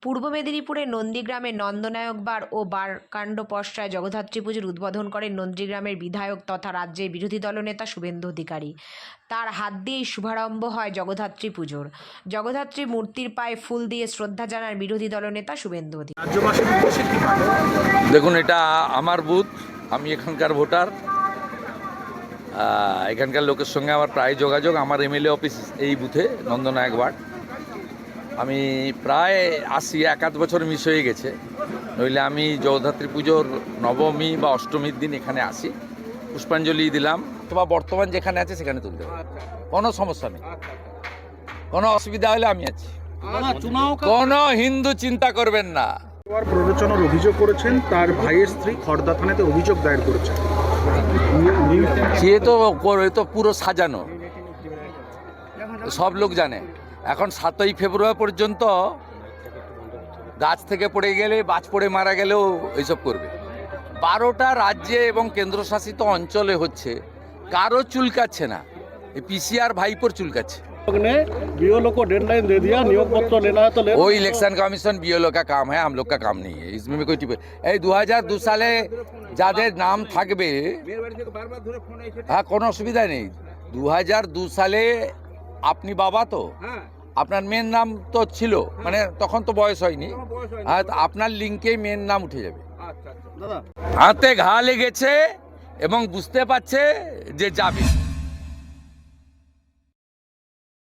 পূর্ব মেদিনীপুরের নন্দীগ্রামে নন্দনায়ক বার ও বারকাণ্ড পসরায় জগদ্ধাত্রী পুজোর উদ্বোধন করেন নন্দীগ্রামের বিধায়ক তথা রাজ্যের বিরোধী দলনেতা শুভেন্দু অধিকারী। তার হাত দিয়েই শুভারম্ভ হয় জগদ্ধাত্রী পুজোর। জগদ্ধাত্রী মূর্তির পায়ে ফুল দিয়ে শ্রদ্ধা জানান বিরোধী দলনেতা শুভেন্দু অধিকারী। দেখুন, এটা আমার বুথ, আমি এখানকার ভোটার। এখানকার লোকের সঙ্গে আমার প্রায় যোগাযোগ। আমার এমএলএ অফিস এই বুথে, নন্দনায়ক ওয়ার্ড। আমি প্রায় 80-81 বছর মিস হয়ে গেছে, নইলে আমি জগদ্ধাত্রী পুজোর নবমী বা অষ্টমীর দিন এখানে আসি, পুষ্পাঞ্জলি দিলাম, অথবা বর্তমান যেখানে আছে সেখানে তুলতে হবে। কোনো সমস্যা নেই, কোনো অসুবিধা হলে আমি আছি। কোনো হিন্দু চিন্তা করবেন না। প্ররোচনার অভিযোগ করেছেন, তার ভাইয়ের স্ত্রী খড়দা থানাতে অভিযোগ দায়ের করেছেন। সে তো পুরো সাজানো, সব লোক জানে। এখন 7ই ফেব্রুয়ারি পর্যন্ত গাছ থেকে পড়ে গেলে, বাজ পড়ে মারা গেলেও এইসব করবে। 12টা রাজ্যে এবং কেন্দ্রশাসিত অঞ্চলে হচ্ছে, কারো চুলকাচ্ছে না, এই পিসিআর ভাইপোর চুলকাচ্ছে। बीएलओ को डेडलाइन दे दिया, नियोग पत्र लेना है तो ले। वो इलेक्शन कमीशन बीएलओ का काम है, हम लोग का काम नहीं है। इसमें कोई এই 2002 সালে যাদের নাম থাকবে, হ্যাঁ, কোনো অসুবিধা নেই। 2002 সালে আপনি বাবা তো, আপনার মেন নাম তো ছিল, মানে তখন তো বয়স হয়নি, আর আপনার লিঙ্কে মেন নাম উঠে যাবে। হাতে ঘা লেগেছে এবং বুঝতে পারছে যে যাবে।